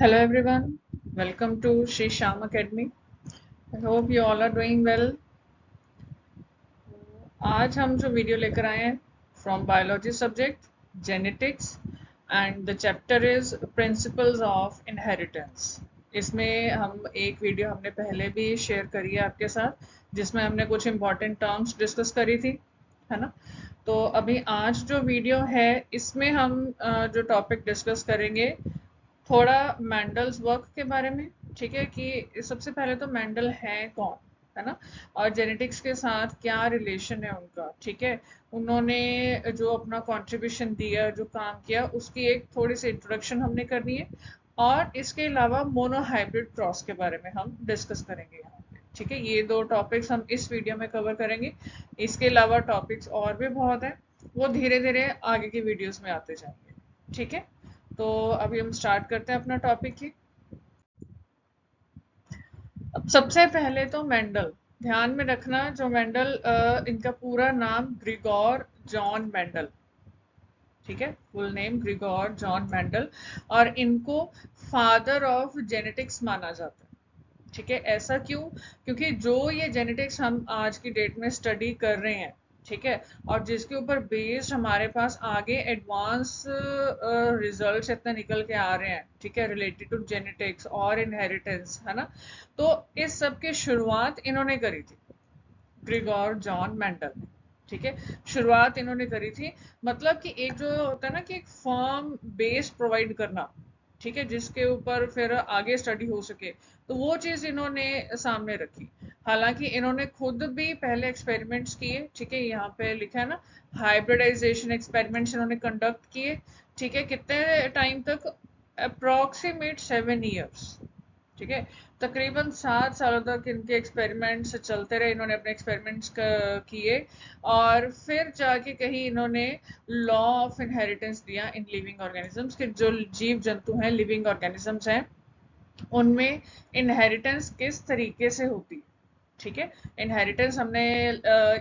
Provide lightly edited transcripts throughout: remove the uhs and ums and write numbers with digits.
Hello everyone, welcome to Sri Sham Academy. I hope you all are doing well. आज हम जो video लेकर आए हैं from biology subject genetics and the chapter is principles of inheritance. इसमें हम एक वीडियो हमने पहले भी शेयर करी है आपके साथ, जिसमें हमने कुछ इंपॉर्टेंट टर्म्स डिस्कस करी थी, है ना। तो अभी आज जो वीडियो है इसमें हम जो टॉपिक डिस्कस करेंगे थोड़ा मेंडल्स वर्क के बारे में। ठीक है कि सबसे पहले तो मेंडल है कौन, है ना, और जेनेटिक्स के साथ क्या रिलेशन है उनका। ठीक है, उन्होंने जो अपना कंट्रीब्यूशन दिया, जो काम किया, उसकी एक थोड़ी सी इंट्रोडक्शन हमने करनी है। और इसके अलावा मोनोहाइब्रिड क्रॉस के बारे में हम डिस्कस करेंगे यहाँ पे। ठीक है, ये दो टॉपिक्स हम इस वीडियो में कवर करेंगे। इसके अलावा टॉपिक्स और भी बहुत हैं, वो धीरे धीरे आगे की वीडियोस में आते जाएंगे। ठीक है, तो अभी हम स्टार्ट करते हैं अपना टॉपिक ही। अब सबसे पहले तो मेंडल, ध्यान में रखना, जो मेंडल इनका पूरा नाम ग्रिगोर जॉन मेंडल। ठीक है, full name Grigor John Mendel, और इनको फादर ऑफ जेनेटिक्स माना जाता है। ठीक है, ऐसा क्यों? क्योंकि जो ये जेनेटिक्स हम आज की डेट में स्टडी कर रहे हैं, ठीक है, और जिसके ऊपर बेस्ड हमारे पास आगे एडवांस रिजल्ट्स इतने निकल के आ रहे हैं, ठीक है, रिलेटेड टू जेनेटिक्स और इनहेरिटेंस, है ना। तो इस सब की शुरुआत इन्होंने करी थी, ग्रिगोर जॉन मेंडल ने। ठीक है, शुरुआत इन्होंने करी थी। मतलब कि एक जो होता है ना कि एक फर्म बेस प्रोवाइड करना, ठीक है, जिसके ऊपर फिर आगे स्टडी हो सके, तो वो चीज इन्होंने सामने रखी। हालांकि इन्होंने खुद भी पहले एक्सपेरिमेंट्स किए, ठीक है, यहाँ पे लिखा है ना, हाइब्रिडाइजेशन एक्सपेरिमेंट्स इन्होंने कंडक्ट किए। ठीक है, कितने टाइम तक? Approximate 7 years. ठीक है, तकरीबन 7 सालों तक इनके एक्सपेरिमेंट्स चलते रहे, इन्होंने अपने एक्सपेरिमेंट्स किए, और फिर जाके कहीं इन्होंने लॉ ऑफ इनहेरिटेंस दिया इन लिविंग ऑर्गेनिजम्स के। जो जीव जंतु हैं, लिविंग ऑर्गेनिजम्स हैं, उनमें इनहेरिटेंस किस तरीके से होती है। ठीक है, इनहेरिटेंस हमने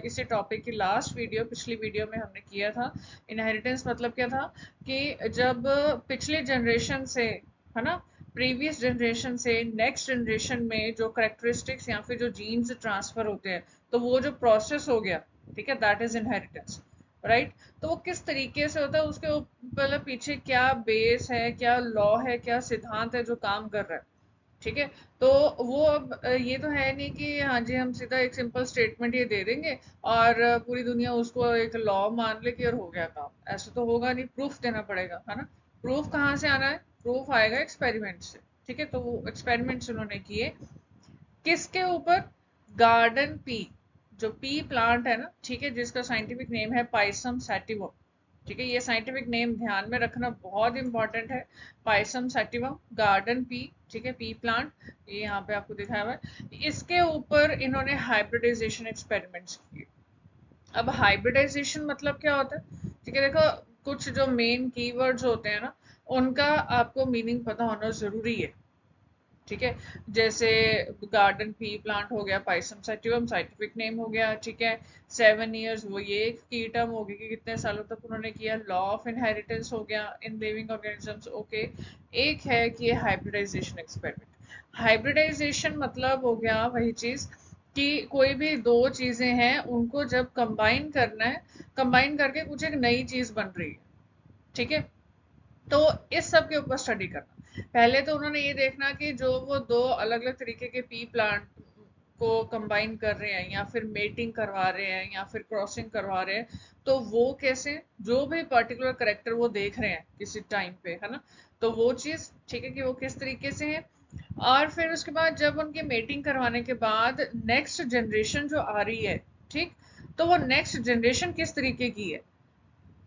इसी टॉपिक की लास्ट वीडियो, पिछली वीडियो में हमने किया था। इनहेरिटेंस मतलब क्या था कि जब पिछली जनरेशन से, है ना, प्रीवियस जनरेशन से नेक्स्ट जनरेशन में जो करेक्टरिस्टिक्स या फिर जो जीन्स ट्रांसफर होते हैं, तो वो जो प्रोसेस हो गया, ठीक है, दैट इज इनहेरिटेंस, राइट। तो वो किस तरीके से होता है, उसके ऊपर पीछे क्या बेस है, क्या लॉ है, क्या सिद्धांत है जो काम कर रहा है। ठीक है, तो वो अब ये तो है नहीं कि हाँ जी हम सीधा एक सिंपल स्टेटमेंट ये दे देंगे और पूरी दुनिया उसको एक लॉ मान ले कि और हो गया काम। ऐसा तो होगा नहीं, प्रूफ देना पड़ेगा, है ना। प्रूफ कहाँ से आना है? प्रूफ आएगा एक्सपेरिमेंट से। ठीक है, तो वो एक्सपेरिमेंट्स उन्होंने किए किसके ऊपर? गार्डन पी, जो पी प्लांट है ना, ठीक है, जिसका साइंटिफिक नेम है पाइसम सैटिवम। ठीक है, ये साइंटिफिक नेम ध्यान में रखना बहुत इंपॉर्टेंट है, पाइसम सैटिवम, गार्डन पी। ठीक है, पी प्लांट, ये यहाँ पे आपको दिखाया हुआ है। इसके ऊपर इन्होंने हाइब्रिडाइजेशन एक्सपेरिमेंट्स किए। अब हाइब्रिडाइजेशन मतलब क्या होता है? ठीक है, देखो, कुछ जो मेन कीवर्ड्स होते हैं ना, उनका आपको मीनिंग पता होना जरूरी है। ठीक है, जैसे गार्डन पी प्लांट हो गया, पाइसम सैटिवम साइंटिफिक नेम हो गया, ठीक है। 7 ईयर्स, वो ये एक की टर्म होगी कि कितने सालों तक उन्होंने किया। लॉ ऑफ इनहेरिटेंस हो गया इन लिविंग ऑर्गेनिजम्स, ओके। एक है कि ये हाइब्रिडाइजेशन एक्सपेरिमेंट। हाइब्रिडाइजेशन मतलब हो गया वही चीज कि कोई भी दो चीजें हैं, उनको जब कंबाइन करना है, कंबाइन करके कुछ एक नई चीज बन रही है। ठीक है, तो इस सब के ऊपर स्टडी करना। पहले तो उन्होंने ये देखना कि जो वो दो अलग अलग तरीके के पी प्लांट को कंबाइन कर रहे हैं, या फिर मेटिंग करवा रहे हैं, या फिर क्रॉसिंग करवा रहे हैं, तो वो कैसे, जो भी पर्टिकुलर करेक्टर वो देख रहे हैं किसी टाइम पे, है ना, तो वो चीज, ठीक है, कि वो किस तरीके से है। और फिर उसके बाद जब उनकी मेटिंग करवाने के बाद नेक्स्ट जनरेशन जो आ रही है, ठीक, तो वो नेक्स्ट जनरेशन किस तरीके की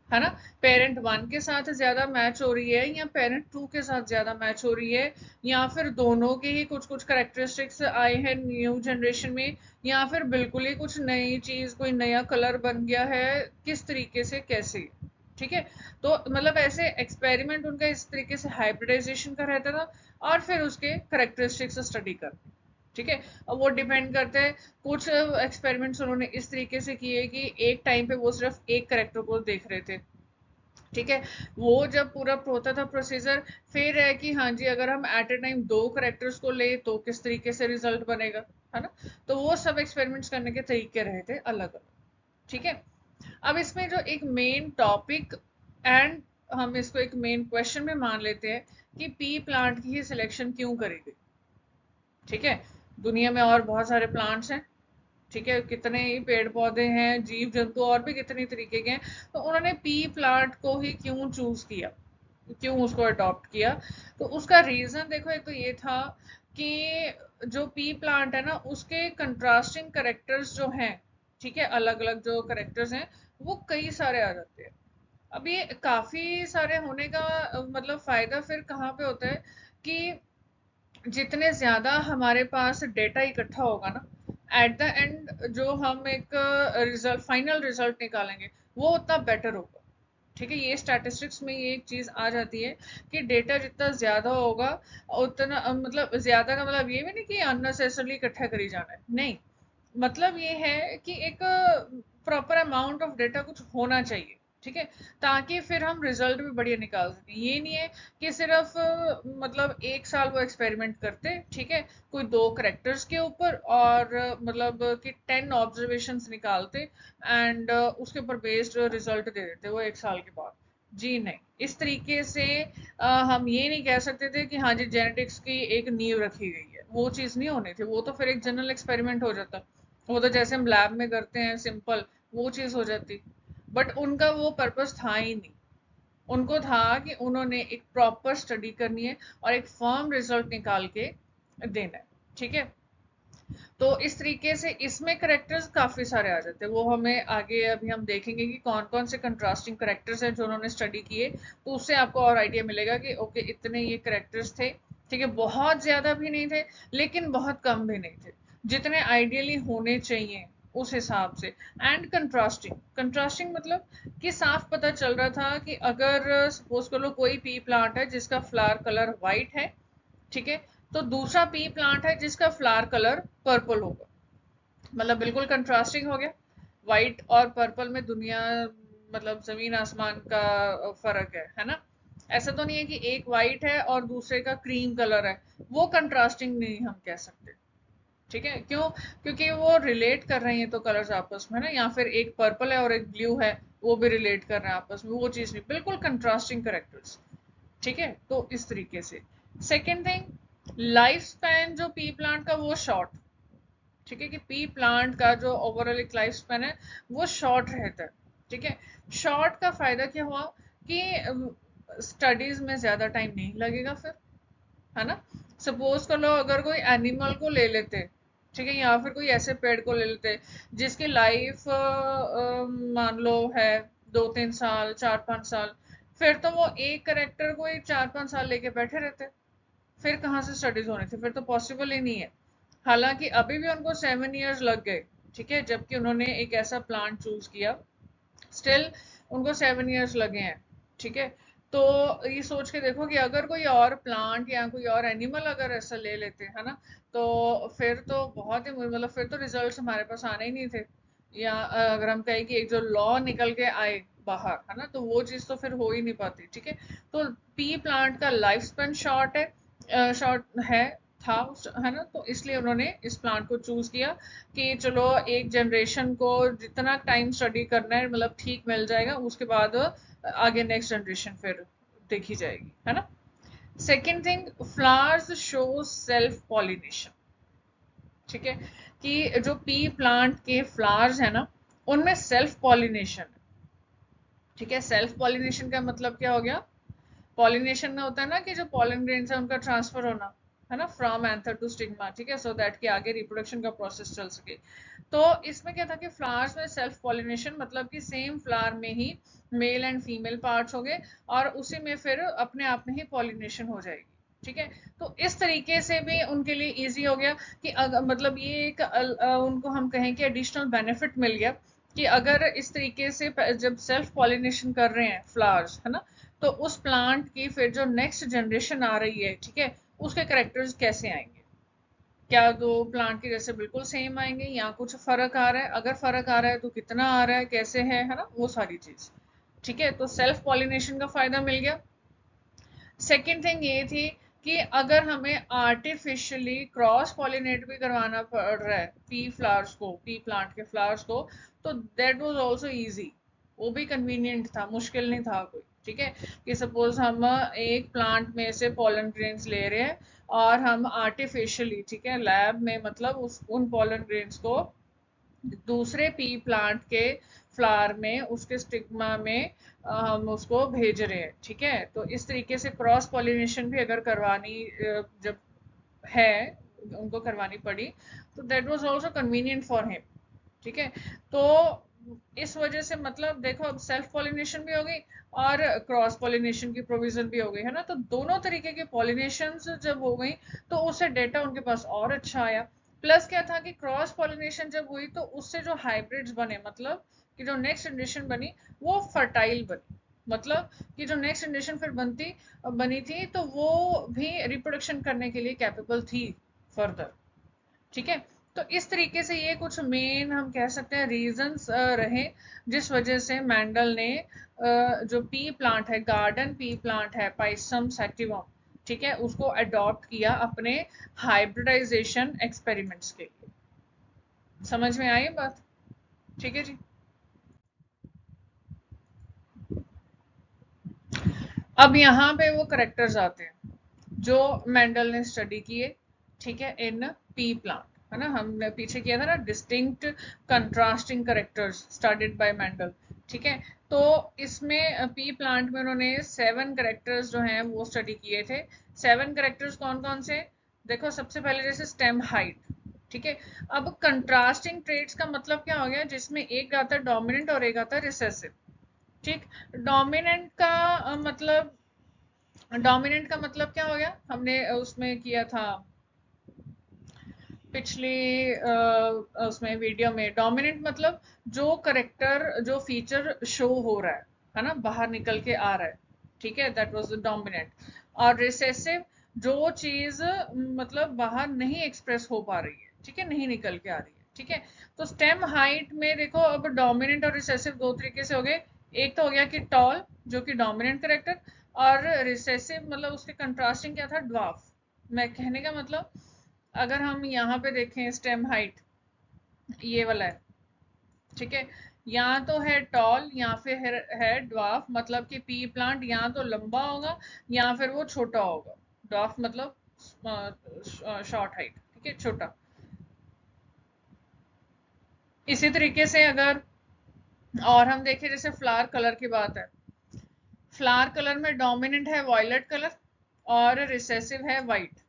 है ना। पेरेंट वन के साथ ज्यादा मैच हो रही है, या पेरेंट टू के साथ ज्यादा मैच हो रही है, या फिर दोनों के ही कुछ कुछ करेक्टरिस्टिक्स आए हैं न्यू जनरेशन में, या फिर बिल्कुल ही कुछ नई चीज, कोई नया कलर बन गया है, किस तरीके से, कैसे। ठीक है, तो मतलब ऐसे एक्सपेरिमेंट उनका इस तरीके से हाइब्रिडाइजेशन का रहता था, और फिर उसके करेक्टरिस्टिक्स स्टडी कर। ठीक है, अब वो डिपेंड करते हैं। कुछ एक्सपेरिमेंट्स उन्होंने इस तरीके से किए कि एक टाइम पे वो सिर्फ एक करेक्टर को देख रहे थे, ठीक है। वो जब पूरा होता था प्रोसीजर, फिर है कि हाँ जी अगर हम एट ए टाइम दो करेक्टर्स को ले तो किस तरीके से रिजल्ट बनेगा, है ना। तो वो सब एक्सपेरिमेंट्स करने के तरीके रहे थे अलग अलग। ठीक है। अब इसमें जो एक मेन टॉपिक एंड हम इसको एक मेन क्वेश्चन में मान लेते हैं कि पी प्लांट की ही सिलेक्शन क्यों करी गई। ठीक है। दुनिया में और बहुत सारे प्लांट्स हैं, ठीक है, कितने ही पेड़ पौधे हैं, जीव जंतु और भी कितनी तरीके के हैं, तो उन्होंने पी प्लांट को ही क्यों चूज किया, क्यों उसको अडॉप्ट किया। तो उसका रीजन देखो, एक तो ये था कि जो पी प्लांट है ना उसके कंट्रास्टिंग करेक्टर्स जो हैं, ठीक है, अलग अलग जो करेक्टर्स हैं वो कई सारे आ जाते हैं। अब ये काफी सारे होने का मतलब फायदा फिर कहाँ पे होता है कि जितने ज्यादा हमारे पास डेटा इकट्ठा होगा ना, एट द एंड जो हम एक रिजल्ट फाइनल रिजल्ट निकालेंगे वो उतना बेटर होगा। ठीक है, ये स्टैटिस्टिक्स में ये एक चीज आ जाती है कि डेटा जितना ज्यादा होगा उतना मतलब ज्यादा का मतलब ये भी नहीं कि अननेसेसरली इकट्ठा करी जाना है, नहीं, मतलब ये है कि एक प्रॉपर अमाउंट ऑफ डेटा कुछ होना चाहिए। ठीक है, ताकि फिर हम रिजल्ट भी बढ़िया निकाल सकें। ये नहीं है कि सिर्फ मतलब एक साल वो एक्सपेरिमेंट करते, ठीक है, कोई दो करेक्टर्स के ऊपर और मतलब कि 10 ऑब्जर्वेशंस निकालते एंड उसके ऊपर बेस्ड रिजल्ट दे देते वो एक साल के बाद। जी नहीं, इस तरीके से हम ये नहीं कह सकते थे कि हाँ जी जेनेटिक्स की एक नींव रखी गई है, वो चीज़ नहीं होनी थी, वो तो फिर एक जनरल एक्सपेरिमेंट हो जाता, वो तो जैसे हम लैब में करते हैं सिंपल वो चीज़ हो जाती। बट उनका वो पर्पस था ही नहीं, उनको था कि उन्होंने एक प्रॉपर स्टडी करनी है और एक फर्म रिजल्ट निकाल के देना है। ठीक है, तो इस तरीके से इसमें करेक्टर्स काफी सारे आ जाते हैं, वो हमें आगे अभी हम देखेंगे कि कौन कौन से कंट्रास्टिंग करेक्टर्स हैं जो उन्होंने स्टडी किए, तो उससे आपको और आइडिया मिलेगा कि ओके इतने ये करेक्टर्स थे। ठीक है, बहुत ज्यादा भी नहीं थे लेकिन बहुत कम भी नहीं थे, जितने आइडियली होने चाहिए उस हिसाब से। एंड कंट्रास्टिंग, कंट्रास्टिंग मतलब कि साफ पता चल रहा था कि अगर सपोज कर लो कोई पी प्लांट है जिसका फ्लावर कलर व्हाइट है, ठीक है, तो दूसरा पी प्लांट है जिसका फ्लावर कलर पर्पल होगा, मतलब बिल्कुल कंट्रास्टिंग हो गया। व्हाइट और पर्पल में दुनिया मतलब जमीन आसमान का फर्क है ना। ऐसा तो नहीं है कि एक व्हाइट है और दूसरे का क्रीम कलर है, वो कंट्रास्टिंग नहीं हम कह सकते। ठीक है, क्यों? क्योंकि वो रिलेट कर रहे हैं तो कलर्स आपस में ना, या फिर एक पर्पल है और एक ब्लू है वो भी रिलेट कर रहे हैं आपस में, वो चीज नहीं, बिल्कुल कंट्रास्टिंग करेक्टर्स। ठीक है, तो इस तरीके से। सेकेंड थिंग, लाइफ स्पैन जो पी प्लांट का वो शॉर्ट। ठीक है, कि पी प्लांट का जो ओवरऑल एक लाइफ स्पैन है वो शॉर्ट रहता है। ठीक है, शॉर्ट का फायदा क्या हुआ कि स्टडीज में ज्यादा टाइम नहीं लगेगा फिर, है ना। सपोज कर लो अगर कोई एनिमल को ले लेते, ठीक है, या फिर कोई ऐसे पेड़ को ले लेते जिसकी लाइफ मान लो है 2-3 साल 4-5 साल, फिर तो वो एक करेक्टर को ही 4-5 साल लेके बैठे रहते, फिर कहाँ से स्टडीज होनी थी, फिर तो पॉसिबल ही नहीं है। हालांकि अभी भी उनको 7 इयर्स लग गए, ठीक है, जबकि उन्होंने एक ऐसा प्लांट चूज किया, स्टिल उनको 7 इयर्स लगे हैं। ठीक है, तो ये सोच के देखो कि अगर कोई और प्लांट या कोई और एनिमल अगर ऐसा ले लेते है ना, तो फिर तो बहुत ही मतलब फिर तो रिजल्ट्स हमारे पास आने ही नहीं थे। या अगर हम कहें कि एक जो लॉ निकल के आए बाहर, है ना, तो वो चीज तो फिर हो ही नहीं पाती। ठीक है, तो पी प्लांट का लाइफ स्पेन शॉर्ट है, शॉर्ट है था, है ना, तो इसलिए उन्होंने इस प्लांट को चूज किया कि चलो एक जनरेशन को जितना टाइम स्टडी करना है मतलब ठीक मिल जाएगा, उसके बाद आगे नेक्स्ट जनरेशन फिर देखी जाएगी, है ना। Second thing, flowers show self pollination. ठीक है, कि जो पी प्लांट के फ्लावर्स है ना उनमें सेल्फ पॉलिनेशन है। ठीक है, सेल्फ पॉलिनेशन का मतलब क्या हो गया, पॉलिनेशन में होता है ना कि जो पॉलन ग्रेन्स है उनका ट्रांसफर होना, है ना, फ्रॉम एंथर टू स्टिग्मा, ठीक है, सो दैट कि आगे रिप्रोडक्शन का प्रोसेस चल सके। तो इसमें क्या था कि फ्लावर्स में सेल्फ पॉलिनेशन मतलब कि सेम फ्लावर में ही मेल एंड फीमेल पार्ट्स हो गए और उसी में फिर अपने आप में ही पॉलिनेशन हो जाएगी। ठीक है, तो इस तरीके से भी उनके लिए इजी हो गया कि अगर मतलब ये एक उनको हम कहें कि एडिशनल बेनिफिट मिल गया कि अगर इस तरीके से जब सेल्फ पॉलिनेशन कर रहे हैं फ्लावर्स, है ना, तो उस प्लांट की फिर जो नेक्स्ट जनरेशन आ रही है, ठीक है, उसके करेक्टर्स कैसे आएंगे, क्या दो प्लांट के जैसे बिल्कुल सेम आएंगे या कुछ फर्क आ रहा है, अगर फर्क आ रहा है तो कितना आ रहा है, कैसे है ना, वो सारी चीज। ठीक है, तो सेल्फ पॉलिनेशन का फायदा मिल गया। सेकेंड थिंग ये थी कि अगर हमें आर्टिफिशियली क्रॉस पॉलिनेट भी करवाना पड़ रहा है पी फ्लावर्स को, पी प्लांट के फ्लावर्स को, तो दैट वाज आल्सो इजी, वो भी कन्वीनियंट था, मुश्किल नहीं था कोई। ठीक है, कि सपोज हम एक प्लांट में से पॉलन ग्रेन्स ले रहे हैं और हम आर्टिफिशियली, ठीक है, लैब में मतलब उन पॉलन ग्रेन्स को दूसरे पी प्लांट के फ्लावर में, उसके स्टिग्मा में हम उसको भेज रहे हैं। ठीक है, तो इस तरीके से क्रॉस पॉलिनेशन भी अगर करवानी जब है, उनको करवानी पड़ी, तो that was also convenient for him. ठीक है, तो इस वजह से मतलब देखो, अब सेल्फ पॉलिनेशन भी हो गई और क्रॉस पॉलिनेशन की प्रोविजन भी हो गई है ना, तो दोनों तरीके के पॉलिनेशन जब हो गई तो उससे डेटा उनके पास और अच्छा आया। प्लस क्या था कि क्रॉस पॉलिनेशन जब हुई तो उससे जो हाइब्रिड्स बने, मतलब कि जो नेक्स्ट जनरेशन बनी वो फर्टाइल बनी, मतलब कि जो नेक्स्ट जनरेशन फिर बनी थी तो वो भी रिप्रोडक्शन करने के लिए कैपेबल थी फर्दर। ठीक है, तो इस तरीके से ये कुछ मेन हम कह सकते हैं रीजंस रहे जिस वजह से मैंडल ने जो पी प्लांट है, गार्डन पी प्लांट है पाइसम सैटिवम, ठीक है, उसको अडॉप्ट किया अपने हाइब्रिडाइजेशन एक्सपेरिमेंट्स के लिए। समझ में आई बात? ठीक है जी। अब यहाँ पे वो करेक्टर्स आते हैं जो मेंडल ने स्टडी किए, ठीक है, इन पी प्लांट, है ना, हमने पीछे किया था ना, distinct contrasting characters studied by Mendel. ठीक है, तो इसमें पी प्लांट में उन्होंने 7 करेक्टर्स जो हैं वो स्टडी किए थे। 7 करेक्टर्स कौन कौन से? देखो, सबसे पहले जैसे स्टेम हाइट। ठीक है, अब कंट्रास्टिंग ट्रेट्स का मतलब क्या हो गया, जिसमें एक आता है डोमिनेंट और एक आता है रिसेसिव। ठीक, डोमिनेंट का डोमिनेंट का मतलब क्या हो गया, हमने उसमें किया था पिछली उसमें वीडियो में, डोमिनेंट मतलब जो करेक्टर, जो फीचर शो हो रहा है ना, बाहर निकल के आ रहा है। ठीक है, दैट वाज द डोमिनेंट। और रिसेसिव, जो चीज मतलब बाहर नहीं एक्सप्रेस हो पा रही है, ठीक है, नहीं निकल के आ रही है। ठीक है, तो स्टेम हाइट में देखो, अब डोमिनेंट और रिसेसिव दो तरीके से हो गए। एक तो हो गया कि टॉल, जो कि डोमिनेंट करेक्टर, और रिसेसिव मतलब उसके कंट्रास्टिंग क्या था, ड्वार्फ। मैं कहने का मतलब, अगर हम यहाँ पे देखें स्टेम हाइट, ये वाला है, ठीक है, यहाँ तो है टॉल, यहाँ पे है ड्वार्फ, मतलब कि पी प्लांट यहाँ तो लंबा होगा या फिर वो छोटा होगा। ड्वार्फ मतलब शॉर्ट हाइट, ठीक है, छोटा। इसी तरीके से अगर और हम देखें, जैसे फ्लावर कलर की बात है, फ्लावर कलर में डोमिनेंट है वॉयलेट कलर और रिसेसिव है वाइट।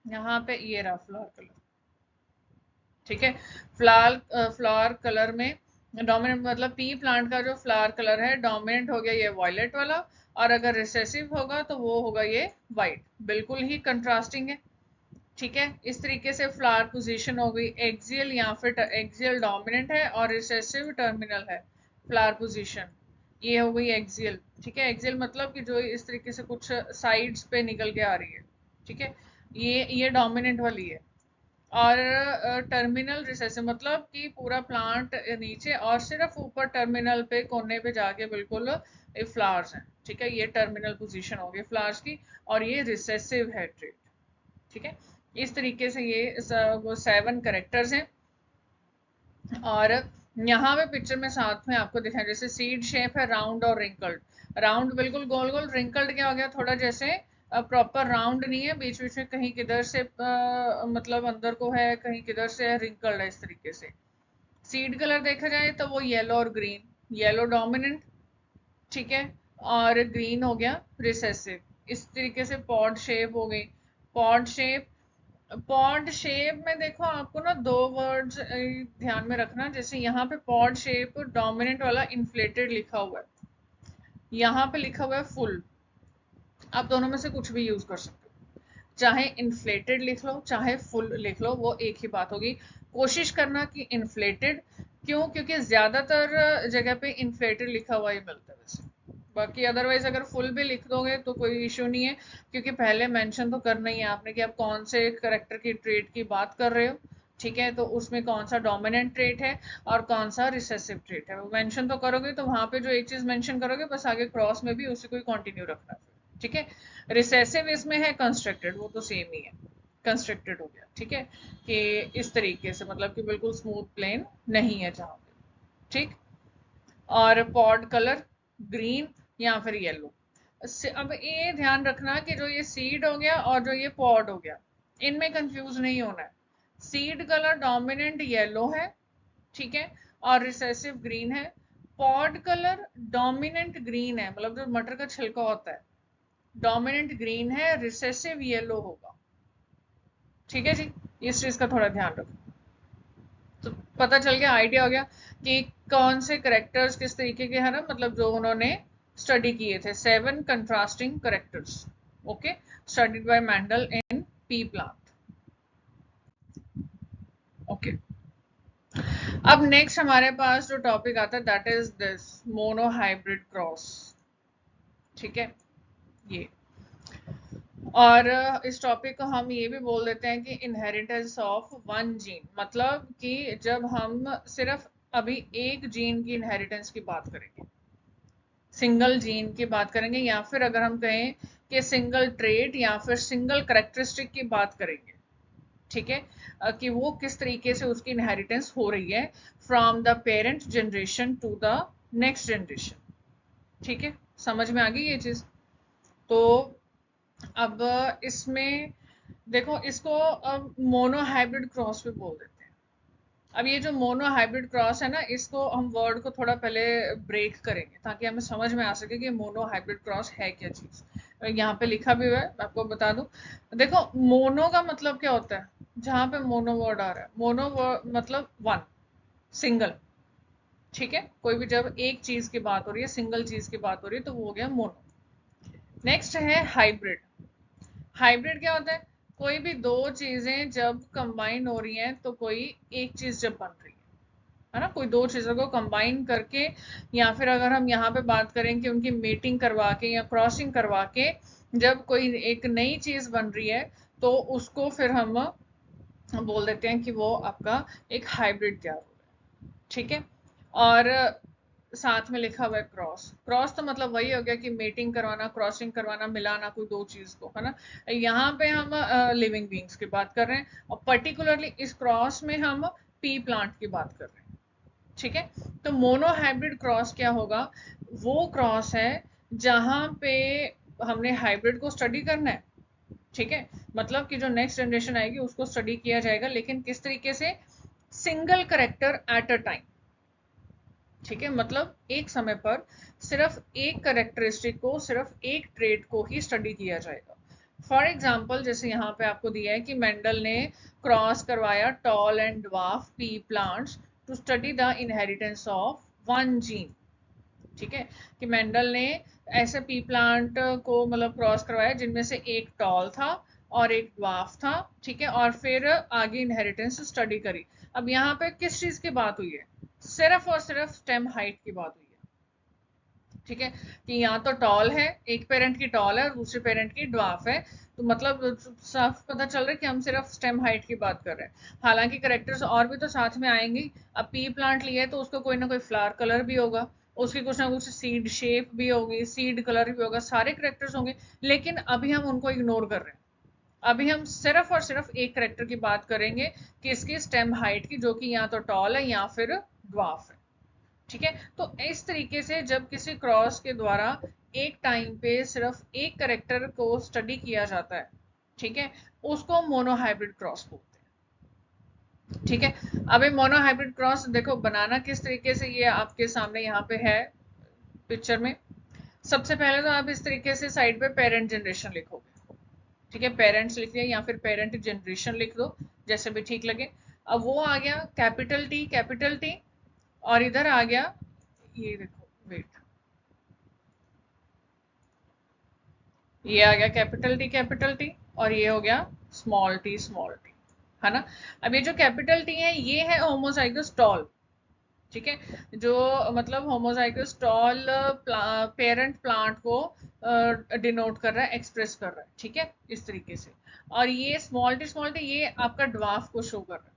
यहाँ पे ये रहा फ्लावर कलर। ठीक है, फ्लावर कलर में डोमिनेंट मतलब पी प्लांट का जो फ्लावर कलर है, डोमिनेंट हो गया ये वॉयलेट वाला, और अगर रिसेसिव होगा तो वो होगा ये वाइट। बिल्कुल ही कंट्रास्टिंग है। ठीक है, इस तरीके से फ्लावर पोजीशन हो गई एक्सियल, या फिर एक्सियल डोमिनेंट है और रिसेसिव टर्मिनल है फ्लावर पोजीशन, ये हो गई एक्सियल। ठीक है, एक्सियल मतलब कि जो इस तरीके से कुछ साइड्स पे निकल के आ रही है। ठीक है, ये डोमिनेंट वाली है। और टर्मिनल रिसेसिव मतलब कि पूरा प्लांट नीचे और सिर्फ ऊपर टर्मिनल पे कोने पे जाके बिल्कुल फ्लावर्स हैं। ठीक है, ये टर्मिनल पोजीशन हो गई फ्लावर्स की, और ये रिसेसिव है ट्रेट। ठीक है, इस तरीके से ये वो 7 करेक्टर्स हैं। और यहाँ पे पिक्चर में साथ में आपको दिखाया, जैसे सीड शेप है राउंड और रिंकल्ड। राउंड बिल्कुल गोल गोल, रिंकल्ड क्या हो गया, थोड़ा जैसे प्रॉपर राउंड नहीं है, बीच बीच में कहीं किधर से मतलब अंदर को है, कहीं किधर से है, रिंकल्ड है इस तरीके से। सीड कलर देखा जाए तो वो येलो और ग्रीन, येलो डोमिनेंट, ठीक है, और ग्रीन हो गया रिसेसिव। इस तरीके से पॉड शेप हो गई। पॉड शेप, पॉड शेप में देखो आपको ना दो वर्ड्स ध्यान में रखना, जैसे यहाँ पे पॉड शेप डोमिनेंट वाला इन्फ्लेटेड लिखा हुआ है, यहाँ पे लिखा हुआ है फुल। आप दोनों में से कुछ भी यूज कर सकते हो, चाहे इन्फ्लेटेड लिख लो चाहे फुल लिख लो, वो एक ही बात होगी। कोशिश करना कि इन्फ्लेटेड, क्यों, क्योंकि ज्यादातर जगह पे इन्फ्लेटेड लिखा हुआ ही मिलता है वैसे। बाकी अदरवाइज अगर फुल भी लिख दोगे तो कोई इशू नहीं है, क्योंकि पहले मेंशन तो करना ही है आपने कि आप कौन से करेक्टर की ट्रेट की बात कर रहे हो। ठीक है, तो उसमें कौन सा डोमिनेंट ट्रेट है और कौन सा रिसेसिव ट्रेट है, वो मेंशन तो करोगे, तो वहां पे जो एक चीज मेंशन करोगे बस आगे क्रॉस में भी उसी को ही कंटिन्यू रखना है। ठीक है, रिसेसिव इसमें है कंस्ट्रक्टेड, वो तो सेम ही है, कंस्ट्रक्टेड हो गया। ठीक है, कि इस तरीके से मतलब कि बिल्कुल स्मूथ प्लेन नहीं है जहाँ पे। ठीक, और पॉड कलर ग्रीन या फिर येलो। अब ये ध्यान रखना कि जो ये सीड हो गया और जो ये पॉड हो गया, इनमें कंफ्यूज नहीं होना है। सीड कलर डोमिनेंट येलो है, ठीक है, और रिसेसिव ग्रीन है। पॉड कलर डोमिनेंट ग्रीन है, मतलब जो मटर का छिलका होता है डोमिनेंट ग्रीन है, रिसेसिव येलो होगा। ठीक है जी, इस चीज का थोड़ा ध्यान रखो। तो पता चल गया, आइडिया हो गया कि कौन से करेक्टर्स किस तरीके के है ना, मतलब जो उन्होंने स्टडी किए थे, 7 contrasting characters. Okay, studied by Mendel in pea plant. Okay, अब नेक्स्ट हमारे पास जो टॉपिक आता है that is this monohybrid cross. ठीक है, ये, और इस टॉपिक को हम ये भी बोल देते हैं कि इनहेरिटेंस ऑफ वन जीन, मतलब कि जब हम सिर्फ अभी एक जीन की इनहेरिटेंस की बात करेंगे, सिंगल जीन की बात करेंगे, या फिर अगर हम कहें कि सिंगल ट्रेट या फिर सिंगल करेक्टरिस्टिक की बात करेंगे। ठीक है, कि वो किस तरीके से उसकी इनहेरिटेंस हो रही है from the parent generation to the next generation. ठीक है, समझ में आ गई ये चीज। तो अब इसमें देखो, इसको अब मोनो हाइब्रिड क्रॉस भी बोल देते हैं। अब ये जो मोनो हाइब्रिड क्रॉस है ना, इसको हम वर्ड को थोड़ा पहले ब्रेक करेंगे ताकि हमें समझ में आ सके कि मोनो हाइब्रिड क्रॉस है क्या चीज। यहाँ पे लिखा भी हुआ है, मैं आपको बता दूं। देखो, मोनो का मतलब क्या होता है, जहां पे मोनो वर्ड आ रहा है, मोनो वर्ड मतलब वन, सिंगल। ठीक है, कोई भी जब एक चीज की बात हो रही है, सिंगल चीज की बात हो रही है, तो वो हो गया मोनो। नेक्स्ट है हाइब्रिड। हाइब्रिड क्या होता है, कोई भी दो चीजें जब कंबाइन हो रही हैं तो कोई एक चीज जब बन रही है ना, कोई दो चीजों को कंबाइन करके, या फिर अगर हम यहाँ पे बात करें कि उनकी मीटिंग करवा के या क्रॉसिंग करवा के जब कोई एक नई चीज बन रही है, तो उसको फिर हम बोल देते हैं कि वो आपका एक हाइब्रिड तैयार हो रहा है। ठीक है, और साथ में लिखा हुआ है क्रॉस। क्रॉस तो मतलब वही हो गया कि मीटिंग करवाना, क्रॉसिंग करवाना, मिलाना कोई दो चीज को, है ना। यहाँ पे हम लिविंग बींग्स की बात कर रहे हैं, और पर्टिकुलरली इस क्रॉस में हम पी प्लांट की बात कर रहे हैं। ठीक है, तो मोनो हाइब्रिड क्रॉस क्या होगा, वो क्रॉस है जहां पे हमने हाइब्रिड को स्टडी करना है। ठीक है, मतलब कि जो नेक्स्ट जनरेशन आएगी उसको स्टडी किया जाएगा, लेकिन किस तरीके से, single character at a time. ठीक है, मतलब एक समय पर सिर्फ एक करेक्टरिस्टिक को, सिर्फ एक ट्रेट को ही स्टडी किया जाएगा। फॉर एग्जाम्पल, जैसे यहाँ पे आपको दिया है कि मेंडल ने क्रॉस करवाया tall and dwarf pea plants to study the inheritance of one gene. ठीक है, कि मेंडल ने ऐसे पी प्लांट को मतलब क्रॉस करवाया जिनमें से एक टॉल था और एक ड्वार्फ था। ठीक है, और फिर आगे इनहेरिटेंस स्टडी करी। अब यहाँ पे किस चीज की बात हुई है, सिर्फ और सिर्फ स्टेम हाइट की बात हुई है। ठीक है, कि यहाँ तो टॉल है, एक पेरेंट की टॉल है और दूसरे पेरेंट की ड्वार्फ है, तो मतलब साफ पता चल रहा है कि हम सिर्फ स्टेम हाइट की बात कर रहे हैं। हालांकि करेक्टर्स और भी तो साथ में आएंगे। अब पी प्लांट लिया है तो उसका कोई ना कोई फ्लावर कलर भी होगा, उसकी कुछ ना कुछ सीड शेप भी होगी, सीड कलर भी होगा, सारे करेक्टर्स होंगे। लेकिन अभी हम उनको इग्नोर कर रहे हैं। अभी हम सिर्फ और सिर्फ एक करेक्टर की बात करेंगे, किसकी, स्टेम हाइट की, जो कि या तो टॉल है या फिर ड्वार्फ है। ठीक है, तो इस तरीके से जब किसी क्रॉस के द्वारा एक टाइम पे सिर्फ एक करेक्टर को स्टडी किया जाता है, ठीक है, उसको मोनोहाइब्रिड क्रॉस बोलते हैं। ठीक है, अब ये मोनोहाइब्रिड क्रॉस देखो बनाना किस तरीके से, ये आपके सामने यहाँ पे है पिक्चर में। सबसे पहले तो आप इस तरीके से साइड पे पेरेंट जनरेशन लिखोगे। ठीक है, पेरेंट्स लिख लिया या फिर पेरेंट जनरेशन लिख दो, जैसे भी ठीक लगे। अब वो आ गया कैपिटल टी, कैपिटल टी, और इधर आ गया, ये देखो, वेट, ये आ गया कैपिटल टी, कैपिटल टी, और ये हो गया स्मॉल टी, स्मॉल टी, है ना। अब ये जो कैपिटल टी है ये है होमोजाइगस टॉल। ठीक है, जो मतलब होमोजाइगस टॉल पेरेंट प्लांट को डिनोट कर रहा है, एक्सप्रेस कर रहा है। ठीक है, इस तरीके से। और ये स्मॉल टी, स्मॉल टी, ये आपका ड्वार्फ को शो कर रहा है।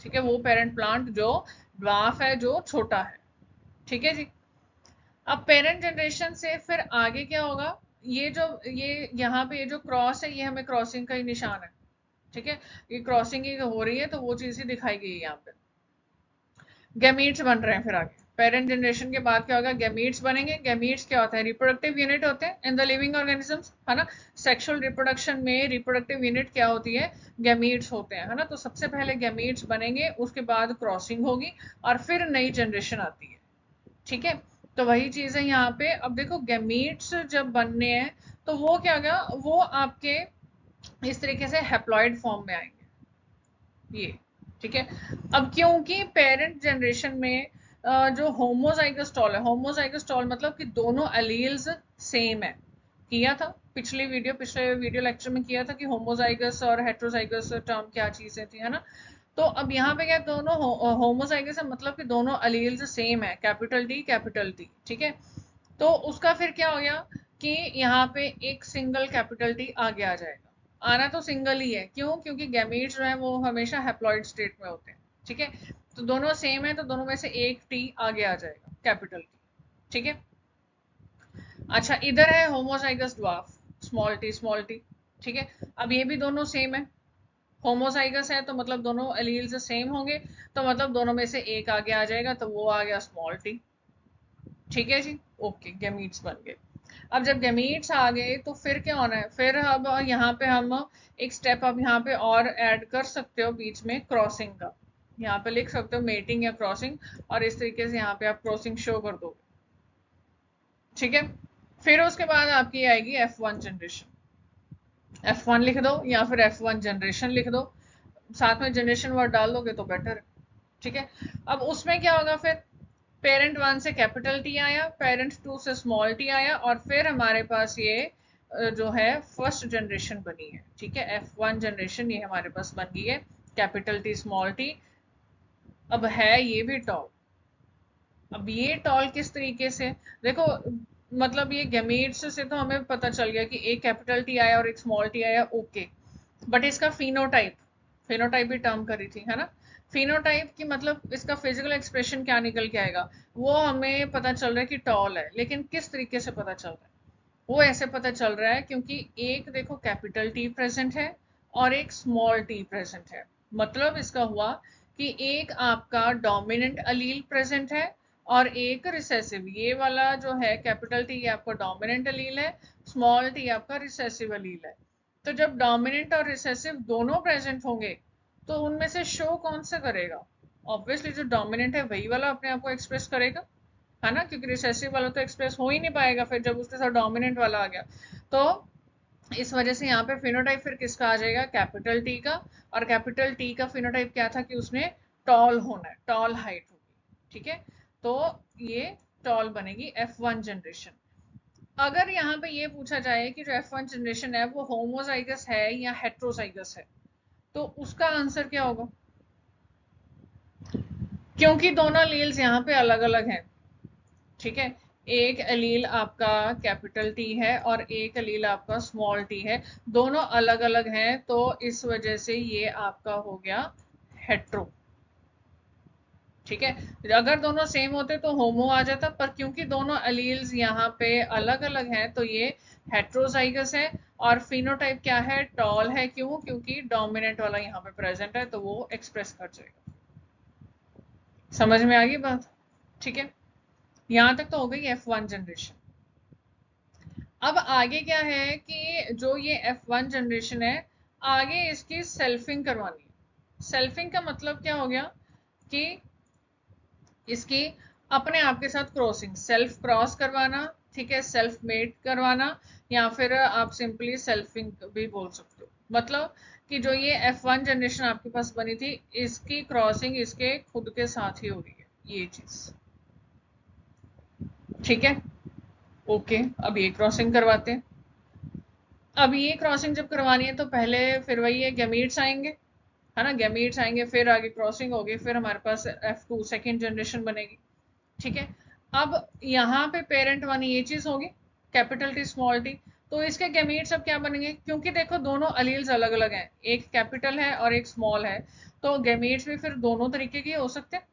ठीक है, वो पेरेंट प्लांट जो ड्वार्फ है, जो छोटा है। ठीक है जी। अब पेरेंट जनरेशन से फिर आगे क्या होगा, ये जो ये यहाँ पे ये जो क्रॉस है, ये हमें क्रॉसिंग का ही निशान है। ठीक है, ये क्रॉसिंग ही हो रही है, तो वो चीज ही दिखाई गई है यहाँ पे। गैमीट्स बन रहे हैं फिर आगे। पेरेंट जनरेशन के बाद क्या होगा, गैमीट्स बनेंगे। गैमीट्स क्या होता है, रिप्रोडक्टिव यूनिट होते हैं इन द लिविंग ऑर्गेनिजम्स, है ना। सेक्सुअल रिप्रोडक्शन में रिप्रोडक्टिव यूनिट क्या होती है, गैमीट्स होते हैं, है ना। तो सबसे पहले गैमीट्स बनेंगे, उसके बाद क्रॉसिंग होगी और फिर नई जनरेशन आती है। ठीक है, तो वही चीज है यहाँ पे। अब देखो गैमीट्स जब बनने हैं तो वो क्या होगा, वो आपके इस तरीके से हैप्लॉइड फॉर्म में आएंगे ये। ठीक है, अब क्योंकि पेरेंट जनरेशन में जो होमोजाइगस टॉल है, होमोजाइगस टॉल मतलब कि दोनों एलील्स सेम है। किया था पिछले वीडियो लेक्चर में किया था कि होमोजाइगस और हेट्रोजाइगस टर्म क्या चीजें थी, है ना। तो अब यहाँ पे क्या, दोनों होमोजाइगस है मतलब कि दोनों एलील्स सेम है, कैपिटल डी कैपिटल टी। ठीक है, तो उसका फिर क्या हो गया कि यहाँ पे एक सिंगल कैपिटल टी आगे आ जाएगा। आना तो सिंगल ही है, क्यों, क्योंकि गैमीट्स जो है वो हमेशा हैप्लॉइड स्टेट में होते हैं। ठीक है, तो दोनों सेम है, तो दोनों में से एक टी आगे आ जाएगा, कैपिटल टी। ठीक है, अच्छा इधर है homozygous dwarf, small T small T. ठीक है, अब ये भी दोनों सेम है, होमोजाइगस है तो मतलब दोनों एलील्स सेम होंगे, तो मतलब दोनों में से एक आगे आ जाएगा, तो वो आ गया स्मॉल टी। ठीक है जी, ओके, गैमीट्स बन गए। अब जब गैमीट्स आ गए तो फिर क्या होना है, फिर अब यहाँ पे हम एक स्टेप अब यहाँ पे और ऐड कर सकते हो बीच में, क्रॉसिंग का। यहाँ पे लिख सकते हो मेटिंग या क्रॉसिंग, और इस तरीके से यहाँ पे आप क्रॉसिंग शो कर दोगे। ठीक है, फिर उसके बाद आपकी आएगी F1 जनरेशन। F1 लिख दो या फिर F1 जनरेशन लिख दो, साथ में जनरेशन वर्ड डाल दोगे तो बेटर है। ठीक है, अब उसमें क्या होगा फिर, पेरेंट वन से कैपिटल टी आया, पेरेंट टू से स्मॉल टी आया, और फिर हमारे पास ये जो है फर्स्ट जनरेशन बनी है। ठीक है, F1 जनरेशन ये हमारे पास बन गई है, कैपिटल टी स्मॉल टी। अब है ये भी टॉल। अब ये टॉल किस तरीके से, देखो मतलब ये गैमीट्स से तो हमें पता चल गया कि एक कैपिटल टी आया और एक स्मॉल टी आया, ओके। बट इसका फिनोटाइप, फिनोटाइप भी टर्म करी थी, है ना। फिनोटाइप की मतलब इसका फिजिकल एक्सप्रेशन क्या निकल के आएगा, वो हमें पता चल रहा है कि टॉल है, लेकिन किस तरीके से पता चल रहा है, वो ऐसे पता चल रहा है क्योंकि एक देखो कैपिटल टी प्रेजेंट है और एक स्मॉल टी प्रेजेंट है। मतलब इसका हुआ कि एक आपका डोमिनेंट अलील प्रेजेंट है और एक रिसेसिव। ये वाला जो है कैपिटल टी, ये आपका डोमिनेंट अलील है, स्मॉल टी आपका रिसेसिव अलील है। तो जब डोमिनेंट और रिसेसिव दोनों प्रेजेंट होंगे तो उनमें से शो कौन सा करेगा, ऑब्वियसली जो डोमिनेंट है वही वाला अपने आप को एक्सप्रेस करेगा, है ना, क्योंकि रिसेसिव वाला तो एक्सप्रेस हो ही नहीं पाएगा फिर जब उसके साथ डोमिनेंट वाला आ गया। तो इस वजह से यहाँ पे फिनोटाइप फिर किसका आ जाएगा, कैपिटल टी का। और कैपिटल टी का फिनोटाइप क्या था कि उसने टॉल होना है, टॉल हाइट होगी। ठीक है, तो ये टॉल बनेगी F1 जनरेशन। अगर यहाँ पे ये पूछा जाए कि जो F1 जनरेशन है वो होमोजाइगस है या हेट्रोजाइगस है, तो उसका आंसर क्या होगा, क्योंकि दोनों एलील्स यहाँ पे अलग अलग हैं। ठीक है, एक एलील आपका कैपिटल टी है और एक एलील आपका स्मॉल टी है, दोनों अलग अलग हैं, तो इस वजह से ये आपका हो गया हेट्रो। ठीक है, अगर दोनों सेम होते तो होमो आ जाता, पर क्योंकि दोनों एलील्स यहाँ पे अलग अलग हैं तो ये हेट्रोजाइगस है। और फिनोटाइप क्या है, टॉल है, क्यों, क्योंकि डोमिनेंट वाला यहाँ पे प्रेजेंट है, तो वो एक्सप्रेस कर जाएगा। समझ में आ गई बात। ठीक है, यहाँ तक तो हो गई F1 जनरेशन। अब आगे क्या है कि जो ये F1 जनरेशन है, आगे इसकी सेल्फिंग करवानी है। सेल्फिंग का मतलब क्या हो गया कि इसकी अपने आप के साथ क्रॉसिंग, सेल्फ क्रॉस करवाना। ठीक है, सेल्फ मेट करवाना, या फिर आप सिंपली सेल्फिंग भी बोल सकते हो। मतलब कि जो ये F1 जनरेशन आपके पास बनी थी, इसकी क्रॉसिंग इसके खुद के साथ ही हो रही है, ये चीज। ठीक है, ओके, अब ये क्रॉसिंग करवाते हैं। अब ये क्रॉसिंग जब करवानी है तो पहले फिर वही है, गैमीट्स आएंगे, है ना, गैमीट्स आएंगे, फिर आगे क्रॉसिंग होगी, फिर हमारे पास F2 सेकेंड जनरेशन बनेगी। ठीक है, अब यहाँ पे पेरेंट वन ये चीज होगी, कैपिटल टी स्मॉल टी। तो इसके गैमीट्स अब क्या बनेंगे, क्योंकि देखो दोनों अलील्स अलग अलग हैं, एक कैपिटल है और एक स्मॉल है, तो गैमीट्स भी फिर दोनों तरीके के हो सकते हैं।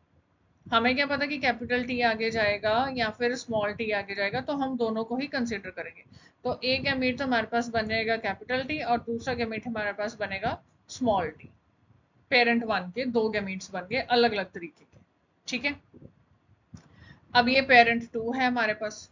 हमें क्या पता कि कैपिटल टी आगे जाएगा या फिर स्मॉल टी आगे जाएगा, तो हम दोनों को ही कंसिडर करेंगे। तो एक गैमीट तो हमारे पास बन जाएगा कैपिटल टी और दूसरा गैमीट हमारे पास बनेगा स्मॉल टी। पेरेंट वन के दो गैमीट्स बन गए अलग अलग तरीके के। ठीक है, अब ये पेरेंट टू है हमारे पास।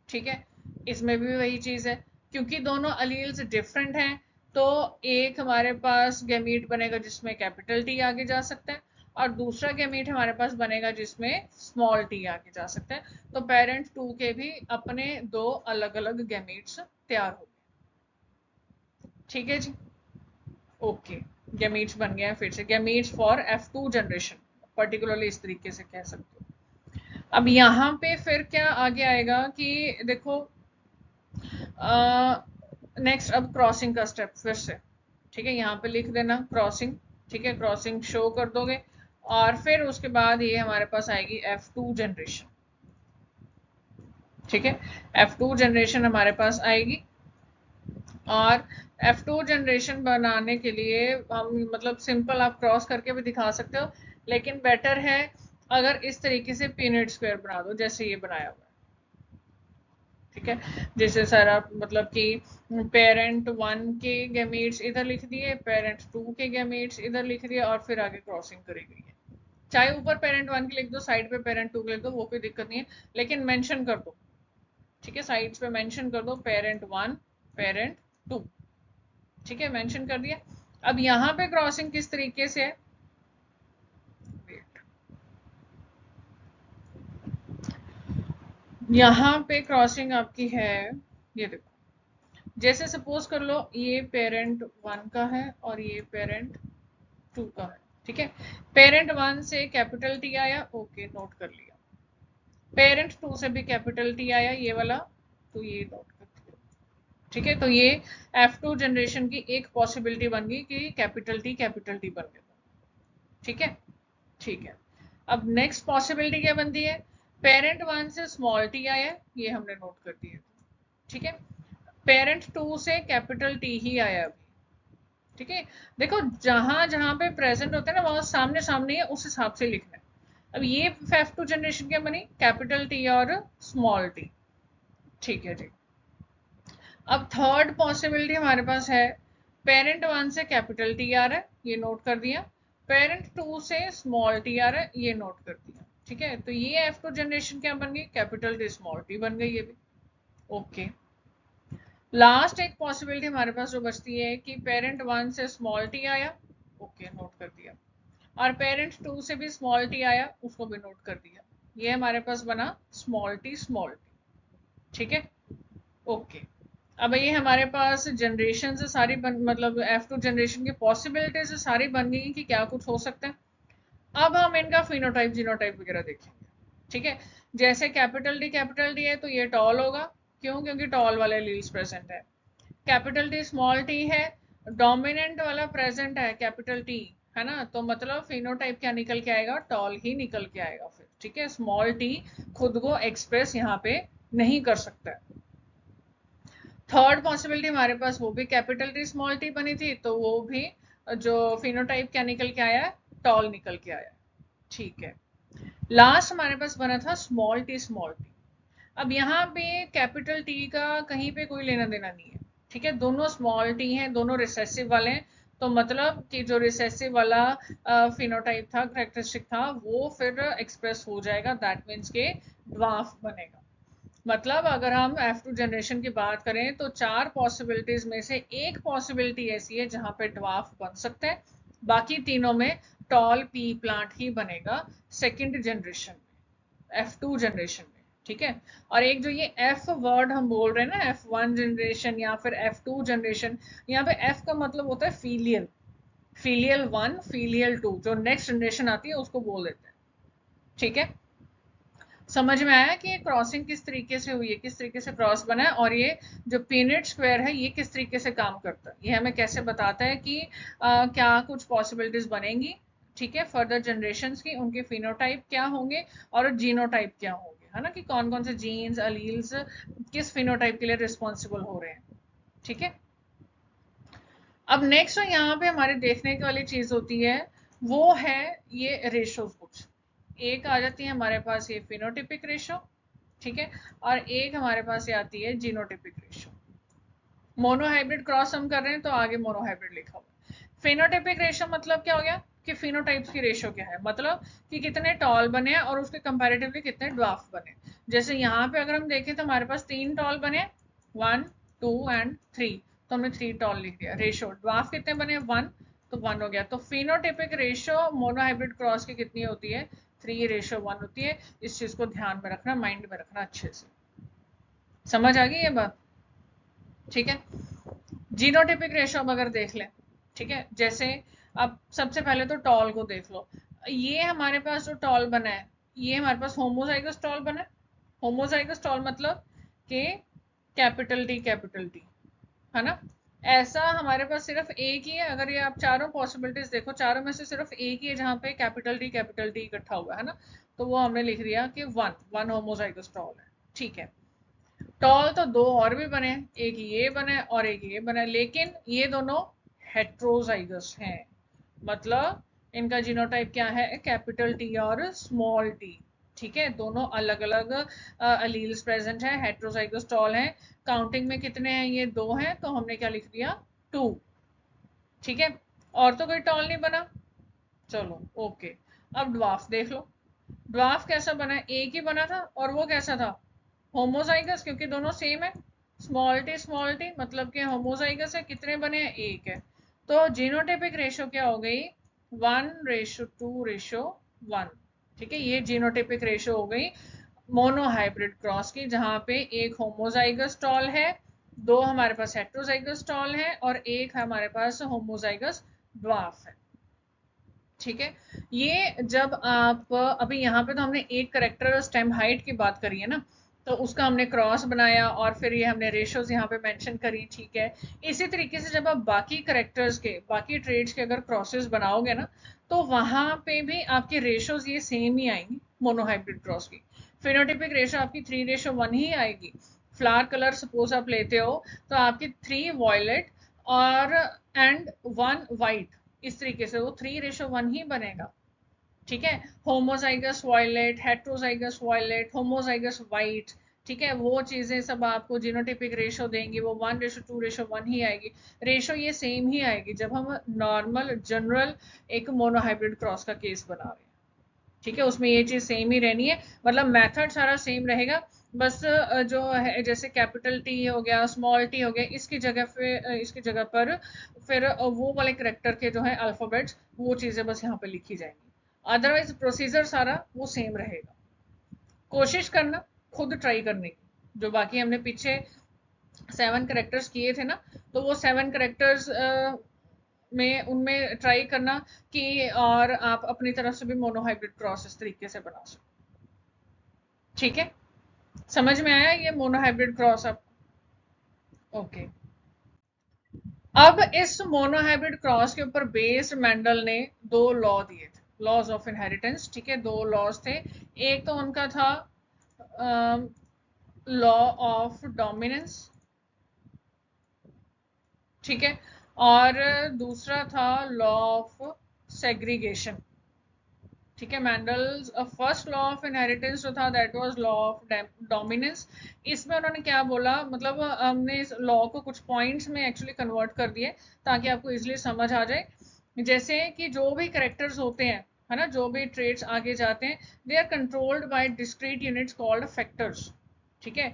ठीक है, इसमें भी वही चीज है, क्योंकि दोनों अलील्स डिफरेंट हैं, तो एक हमारे पास गैमीट बनेगा जिसमें कैपिटल टी आगे जा सकता है और दूसरा गैमीट हमारे पास बनेगा जिसमें स्मॉल टी आगे जा सकता है। तो पेरेंट टू के भी अपने दो अलग अलग गैमीट्स तैयार हो गए। ठीक है जी, ओके, गैमीट्स बन गया है। फिर से gametes for F2 generation, particularly इस तरीके से कह सकते हो। अब यहाँ पे फिर क्या आगे आएगा कि देखो नेक्स्ट अब क्रॉसिंग का स्टेप फिर से। ठीक है, यहाँ पे लिख देना क्रॉसिंग। ठीक है, क्रॉसिंग शो कर दोगे और फिर उसके बाद ये हमारे पास आएगी F2 जनरेशन। ठीक है, F2 जनरेशन हमारे पास आएगी और F2 जनरेशन बनाने के लिए हम मतलब सिंपल आप क्रॉस करके भी दिखा सकते हो, लेकिन बेटर है अगर इस तरीके से पीनट स्क्वायर बना दो जैसे ये बनाया हुआ है। ठीक है, जैसे सारा मतलब कि पेरेंट वन के गैमीट्स इधर लिख दिए, पेरेंट टू के गैमीट्स इधर लिख दिए और फिर आगे क्रॉसिंग करी गई है। चाहे ऊपर पेरेंट वन के लिख दो, साइड पे पेरेंट टू के लिख दो, वो कोई दिक्कत नहीं है, लेकिन मेंशन कर दो। ठीक है, साइड्स पे मेंशन कर दो पेरेंट वन पेरेंट टू। ठीक है, मेंशन कर दिया। अब यहाँ पे क्रॉसिंग किस तरीके से है, यहाँ पे क्रॉसिंग आपकी है, ये देखो, जैसे सपोज कर लो ये पेरेंट वन का है और ये पेरेंट टू का है। ठीक है, पेरेंट वन से कैपिटल टी आया, ओके नोट कर लिया। पेरेंट टू से भी कैपिटल टी आया, ये वाला, तो ये नोट कर दिया। ठीक है, तो ये F2 जनरेशन की एक पॉसिबिलिटी बन गई कि कैपिटल टी बन गया। ठीक है, ठीक है। अब नेक्स्ट पॉसिबिलिटी क्या बनती है, पेरेंट वन से स्मॉल टी आया, ये हमने नोट कर दिया। ठीक है, पेरेंट टू से कैपिटल टी ही आया अभी। ठीक है, देखो जहां जहां पे प्रेजेंट होते हैं ना वहां सामने सामने है, उस हिसाब से लिखना है। अब ये F2 जनरेशन क्या बनी, कैपिटल टी और स्मॉल टी। ठीक है जी, अब थर्ड पॉसिबिलिटी हमारे पास है, पेरेंट वन से कैपिटल टी आ रहा है, ये नोट कर दिया, पेरेंट टू से स्मॉल टी आ रहा है, ये नोट कर दिया। ठीक है, तो ये F2 जनरेशन क्या बन गई, कैपिटल टी स्मॉल टी बन गई ये भी। ओके, लास्ट एक पॉसिबिलिटी हमारे पास जो बचती है कि पेरेंट वन से स्मॉल टी आया, ओके नोट कर दिया, और पेरेंट टू से भी स्मॉल टी आया, उसको भी नोट कर दिया। ये हमारे पास बना स्मॉल टी स्मॉल टी। ठीक है, ओके। अब ये हमारे पास जनरेशन से सारी मतलब F2 जनरेशन की पॉसिबिलिटी से सारी बन गई कि क्या कुछ हो सकता है। अब हम इनका फिनोटाइप जीनोटाइप वगैरह देखेंगे। ठीक है, जैसे कैपिटल डी है तो ये टॉल होगा, क्यों, क्योंकि टॉल वाले लीव्स प्रेजेंट है। कैपिटल टी स्मॉल टी है, डोमिनेंट वाला प्रेजेंट है कैपिटल टी, है ना, तो मतलब फिनोटाइप क्या निकल के आएगा, टॉल ही निकल के आएगा फिर। ठीक है, स्मॉल टी खुद को एक्सप्रेस यहाँ पे नहीं कर सकता है। थर्ड पॉसिबिलिटी हमारे पास वो भी कैपिटल टी स्मॉल टी बनी थी, तो वो भी जो फिनोटाइप क्या निकल के आया, टॉल निकल के आया। ठीक है, लास्ट हमारे पास बना था स्मॉल टी स्मॉल टी। अब यहाँ पे कैपिटल टी का कहीं पे कोई लेना देना नहीं है। ठीक है, दोनों स्मॉल टी हैं, दोनों रिसेसिव वाले हैं, तो मतलब कि जो रिसेसिव वाला फिनोटाइप था, करेक्टरिस्टिक था, वो फिर एक्सप्रेस हो जाएगा, दैट मीन्स के ड्वार्फ बनेगा। मतलब अगर हम F2 जनरेशन की बात करें तो चार पॉसिबिलिटीज में से एक पॉसिबिलिटी ऐसी है जहां पे ड्वार्फ बन सकता है, बाकी तीनों में टॉल पी प्लांट ही बनेगा सेकंड जनरेशन में, F2 जनरेशन में। ठीक है, और एक जो ये F वर्ड हम बोल रहे हैं ना, F1 जनरेशन या फिर F2 जनरेशन, यहाँ पे F का मतलब होता है filial, filial one filial two, जो नेक्स्ट जनरेशन आती है उसको बोल देते हैं। ठीक है, समझ में आया कि ये क्रॉसिंग किस तरीके से हुई है, किस तरीके से क्रॉस बना है, और ये जो पीनट स्क्वायर है ये किस तरीके से काम करता है, ये हमें कैसे बताता है कि क्या कुछ पॉसिबिलिटीज बनेंगी। ठीक है, फर्दर जनरेशंस की, उनके फिनोटाइप क्या होंगे और जीनोटाइप क्या होंगे। है ना, कि कौन कौन से जीन्स अलील्स किस फिनोटाइप के लिए रिस्पॉन्सिबल हो रहे हैं। ठीक है, अब नेक्स्ट यहाँ पे हमारे देखने की वाली चीज होती है वो है ये रेशोज। कुछ एक आ जाती है हमारे पास ये फिनोटिपिक रेशो, ठीक है, और एक हमारे पास ये आती है जीनोटिपिक रेशो। मोनोहाइब्रिड क्रॉस हम कर रहे हैं तो आगे मोनोहाइब्रिड लिखा हुआ है। फिनोटाइपिक रेशो मतलब क्या हो गया कि फिनोटाइप्स की रेशो क्या है, मतलब कि कितने टॉल बने और उसके कंपैरेटिवली कितने ड्वार्फ बने। जैसे यहाँ पे अगर हम देखें तो हमारे पास 3 टॉल बने, 1 2 एंड 3, तो हमने 3 टॉल लिख दिया। रेशो ड्वार्फ कितने बने, 1, तो 1 हो गया। तो फिनोटाइपिक रेशो मोनोहाइब्रिड क्रॉस की कितनी होती है, 3:1 होती है। इस चीज को ध्यान में रखना, माइंड में रखना अच्छे से। समझ आ गई ये बात? ठीक है, जीनोटिपिक रेशो हम अगर देख लें, ठीक है, जैसे अब सबसे पहले तो टॉल को देख लो। ये हमारे पास जो टॉल बना है ये हमारे पास होमोजाइगस टॉल बना है। होमोजाइगस टॉल मतलब कि कैपिटल टी, है ना। ऐसा हमारे पास सिर्फ एक ही है। अगर ये आप चारों पॉसिबिलिटीज देखो, चारों में से सिर्फ एक ही है जहां पे कैपिटल टी इकट्ठा हुआ है ना, तो वो हमने लिख दिया कि वन होमोजाइगस टॉल है। ठीक है, टॉल तो दो और भी बने, एक ये बने और एक ये बने, लेकिन ये दोनों हेट्रोजाइगस हैं। मतलब इनका जीनोटाइप क्या है, कैपिटल टी और स्मॉल टी। ठीक है, दोनों अलग अलग अलील्स प्रेजेंट है, हेट्रोजाइगस टॉल है। काउंटिंग में कितने हैं, ये 2 हैं, तो हमने क्या लिख दिया, 2। ठीक है, और तो कोई टॉल नहीं बना। चलो ओके, अब ड्वार्फ देख लो। ड्वार्फ कैसा बना, एक ही बना था, और वो कैसा था, होमोजाइगस, क्योंकि दोनों सेम है। स्मॉल टी मतलब कि होमोजाइगस है, कितने बने हैं, एक है। तो जीनोटाइपिक रेशो क्या हो गई, 1:2:1। ठीक है, ये जीनोटाइपिक रेशो हो गई मोनोहाइब्रिड क्रॉस की, जहां पे एक होमोजाइगस टॉल है, 2 हमारे पास हेट्रोजाइगस टॉल है, और एक हमारे पास होमोजाइगस ड्वार्फ है। ठीक है, ये जब आप अभी यहाँ पे तो हमने एक करेक्टर स्टेम हाइट की बात करी है ना, तो उसका हमने क्रॉस बनाया और फिर ये हमने रेशोज यहाँ पे मेंशन करी। ठीक है, इसी तरीके से जब आप बाकी करेक्टर्स के बाकी ट्रेड्स के अगर क्रॉसेस बनाओगे ना, तो वहां पे भी आपके रेशोज ये सेम ही आएंगी मोनोहाइब्रिड क्रॉस की। फिनोटिपिक रेशो आपकी 3:1 ही आएगी। फ्लावर कलर सपोज आप लेते हो तो आपकी 3 वॉयलेट और एंड 1 वाइट, इस तरीके से वो 3:1 ही बनेगा। ठीक है, homozygous violet, heterozygous violet, homozygous white, ठीक है, वो चीजें सब आपको जीनोटिपिक रेशो देंगी, वो 1:2:1 ही आएगी। रेशो ये सेम ही आएगी जब हम नॉर्मल जनरल एक मोनोहाइब्रिड क्रॉस का केस बना रहे हैं। ठीक है, उसमें ये चीज सेम ही रहनी है, मतलब मेथड सारा सेम रहेगा। बस जो है जैसे कैपिटल टी हो गया, स्मॉल टी हो गया, इसकी जगह पर फिर वो वाले करेक्टर के जो है अल्फाबेट्स, वो चीजें बस यहाँ पे लिखी जाएंगी। अदरवाइज प्रोसीजर सारा वो सेम रहेगा। कोशिश करना खुद ट्राई करने की, जो बाकी हमने पीछे 7 करेक्टर्स किए थे ना, तो वो 7 करेक्टर्स में उनमें ट्राई करना कि और आप अपनी तरफ से भी मोनोहाइब्रिड क्रॉस इस तरीके से बना सकते। ठीक है, समझ में आया ये मोनोहाइब्रिड क्रॉस अब? ओके, अब इस मोनोहाइब्रिड क्रॉस के ऊपर बेस्ड मेंडल ने 2 लॉ दिए थे, लॉज ऑफ इनहेरिटेंस। ठीक है, 2 लॉज थे। एक तो उनका था लॉ ऑफ डोमिनेंस, ठीक है, और दूसरा था लॉ ऑफ सेग्रीगेशन। ठीक है, Mendel's first law of inheritance जो था that was law of dominance. इसमें उन्होंने क्या बोला, मतलब हमने इस लॉ को कुछ पॉइंट्स में एक्चुअली कन्वर्ट कर दिए ताकि आपको इजीली समझ आ जाए। जैसे कि जो भी करेक्टर्स होते हैं, है ना, जो भी ट्रेड्स आगे जाते हैं, they are controlled by discrete units called factors. ठीक है,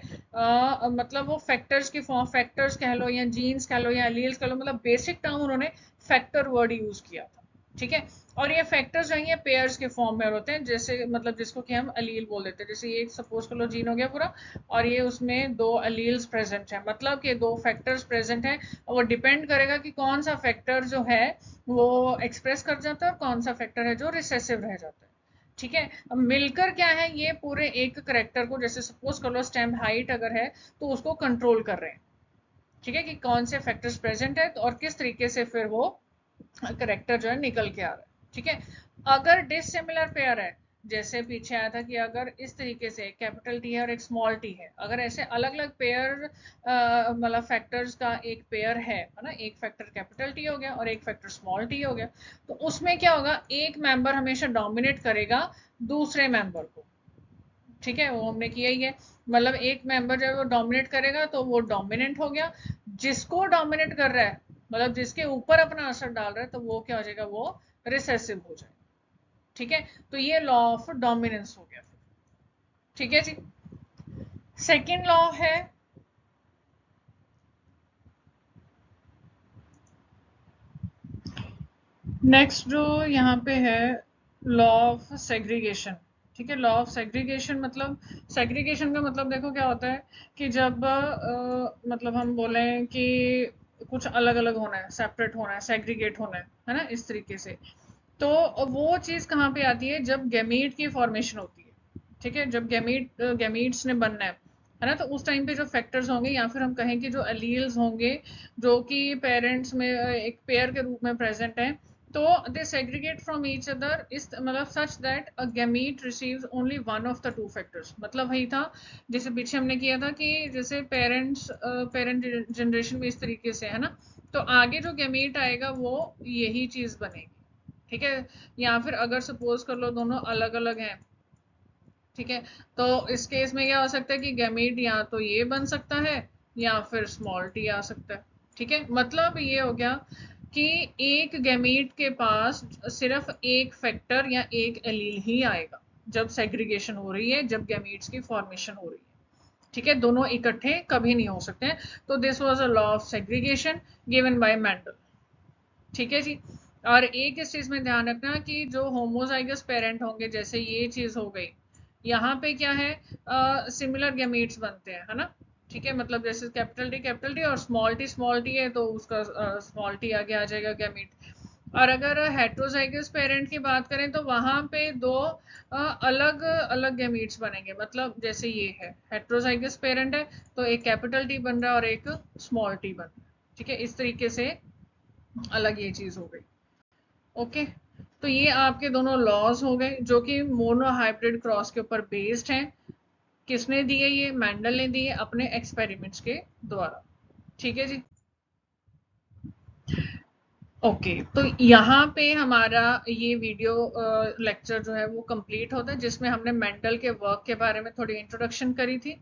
मतलब वो फैक्टर्स की फॉर्म, फैक्टर्स कह लो या जीन्स कह लो या एलील्स कह लो, मतलब बेसिक टर्म उन्होंने फैक्टर वर्ड यूज किया था। ठीक है, और ये फैक्टर्स जो हैं पेयर्स के फॉर्म में होते हैं, जैसे मतलब जिसको कि हम अलील बोल देते हैं। जैसे ये सपोज कर लो जीन हो गया पूरा, और ये उसमें 2 अलील्स प्रेजेंट है, मतलब कि 2 फैक्टर्स प्रेजेंट है, और वो डिपेंड करेगा कि कौन सा फैक्टर जो है वो एक्सप्रेस कर जाता है और कौन सा फैक्टर है जो रिसेसिव रह जाता है। ठीक है, अब मिलकर क्या है, ये पूरे एक करेक्टर को, जैसे सपोज कर लो स्टेम हाइट अगर है तो उसको कंट्रोल कर रहे हैं। ठीक है, कि कौन से फैक्टर्स प्रेजेंट है तो और किस तरीके से फिर वो करेक्टर जो है निकल के आ रहा है। ठीक है, अगर डिसिमिलर पेयर है, जैसे पीछे आया था कि अगर इस तरीके से कैपिटल टी है और एक स्मॉल टी है, अगर ऐसे अलग अलग पेयर मतलब फैक्टर्स का एक पेयर है ना, एक फैक्टर कैपिटल टी हो गया और एक फैक्टर स्मॉल टी हो गया, तो उसमें क्या होगा, एक मेंबर हमेशा डोमिनेट करेगा दूसरे मेंबर को। ठीक है, वो हमने किया ही है। मतलब एक मेंबर जब वो डोमिनेट करेगा तो वो डोमिनेंट हो गया, जिसको डोमिनेट कर रहा है मतलब जिसके ऊपर अपना असर डाल रहा है तो वो क्या हो जाएगा, वो रिसेसिव हो जाएगा। ठीक है, तो ये लॉ ऑफ डोमिनेंस हो गया। ठीक है जी। सेकेंड लॉ है, नेक्स्ट जो यहाँ पे है, लॉ ऑफ सेग्रीगेशन। ठीक है, लॉ ऑफ सेग्रीगेशन मतलब, सेग्रीगेशन का मतलब देखो क्या होता है कि जब मतलब हम बोले कि कुछ अलग अलग होना है, सेपरेट होना है, सेग्रीगेट होना है ना, इस तरीके से। तो वो चीज कहाँ पे आती है, जब गैमीट की फॉर्मेशन होती है। ठीक है, जब गैमीट्स ने बनना है ना, तो उस टाइम पे जो फैक्टर्स होंगे या फिर हम कहें कि जो एलील्स होंगे जो कि पेरेंट्स में एक पेयर के रूप में प्रेजेंट है, तो दे सेग्रीगेट फ्रॉम ईच अदर, इस मतलब such that a gamete receives only one of the two factors. मतलब वही था जैसे पीछे हमने किया था कि जैसे पेरेंट जनरेशन में इस तरीके से है ना, तो आगे जो गैमीट आएगा वो यही चीज बनेगी। ठीक है, या फिर अगर सपोज कर लो दोनों अलग अलग हैं, ठीक है, तो इस केस में क्या हो सकता है कि गैमीट या तो ये बन सकता है या फिर स्मॉल टी आ सकता है। ठीक है, मतलब ये हो गया कि एक गैमीट के पास सिर्फ एक फैक्टर या एक एलील ही आएगा जब सेग्रीगेशन हो रही है, जब गैमीट्स की फॉर्मेशन हो रही है। ठीक है, दोनों इकट्ठे कभी नहीं हो सकते हैं। तो this was a law of segregation given by Mendel. ठीक है जी। और एक इस चीज में ध्यान रखना कि जो होमोजाइगस पेरेंट होंगे, जैसे ये चीज हो गई, यहाँ पे क्या है, सिमिलर गैमीट्स बनते हैं है ना। ठीक है, मतलब जैसे कैपिटल टी और स्मॉल टी है तो उसका स्मॉल टी आगे आ जाएगा गैमीट। और अगर हेट्रोजाइगस पेरेंट की बात करें तो वहां पे दो अलग अलग गैमीट्स बनेंगे। मतलब जैसे ये है हेट्रोजाइगस पेरेंट है तो एक कैपिटल टी बन रहा है और एक स्मॉल टी बन रहा है। ठीक है, इस तरीके से अलग ये चीज हो गई। ओके, तो ये आपके दोनों लॉज हो गए जो कि मोनो हाइब्रिड क्रॉस के ऊपर बेस्ड हैं। किसने दिए, ये मैंडल ने दिए अपने एक्सपेरिमेंट्स के द्वारा। ठीक है जी। ओके, तो यहाँ पे हमारा ये वीडियो लेक्चर जो है वो कंप्लीट होता है, जिसमें हमने मेंडल के वर्क के बारे में थोड़ी इंट्रोडक्शन करी थी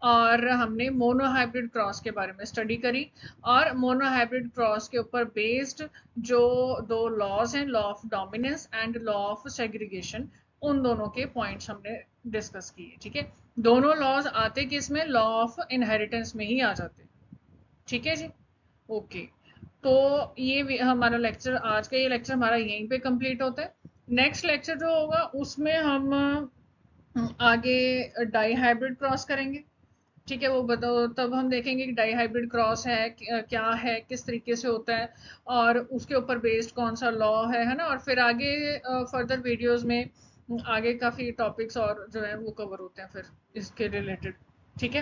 और हमने मोनो हाइब्रिड क्रॉस के बारे में स्टडी करी। और मोनो हाइब्रिड क्रॉस के ऊपर बेस्ड जो दो लॉज हैं, law of dominance and law of segregation, उन दोनों के पॉइंट्स हमने डिस्कस किए। ठीक है, दोनों लॉज आते किस में, लॉ ऑफ इनहेरिटेंस में ही आ जाते। ठीक है जी। ओके, तो ये हमारा लेक्चर, आज का ये लेक्चर हमारा यहीं पे कंप्लीट होता है। नेक्स्ट लेक्चर जो होगा उसमें हम आगे डाई हाइब्रिड क्रॉस करेंगे। ठीक है, वो बताओ, तब हम देखेंगे कि डाई हाइब्रिड क्रॉस है क्या है, किस तरीके से होता है और उसके ऊपर बेस्ड कौन सा लॉ है ना। और फिर आगे फर्दर वीडियोस में आगे काफी टॉपिक्स और जो है वो कवर होते हैं फिर इसके रिलेटेड। ठीक है,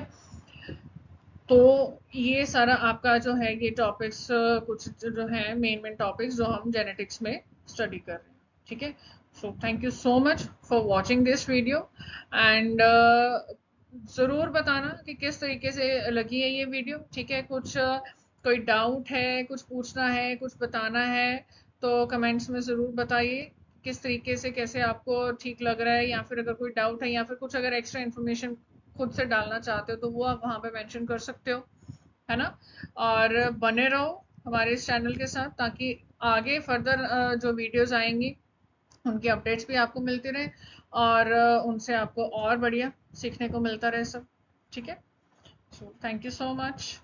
तो ये सारा आपका जो है ये टॉपिक्स कुछ जो है मेन मेन टॉपिक्स जो हम जेनेटिक्स में स्टडी कर रहे हैं। ठीक है, so thank you so much for watching this video and ज़रूर बताना कि किस तरीके से लगी है ये वीडियो। ठीक है, कुछ कोई डाउट है, कुछ पूछना है, कुछ बताना है तो कमेंट्स में ज़रूर बताइए किस तरीके से, कैसे आपको ठीक लग रहा है, या फिर अगर कोई डाउट है या फिर कुछ अगर एक्स्ट्रा इन्फॉर्मेशन खुद से डालना चाहते हो तो वो आप वहाँ पे मेंशन कर सकते हो, है ना। और बने रहो हमारे इस चैनल के साथ ताकि आगे फर्दर जो वीडियोस आएंगी उनकी अपडेट्स भी आपको मिलती रहे और उनसे आपको और बढ़िया सीखने को मिलता रहे सब। ठीक है, so thank you so much.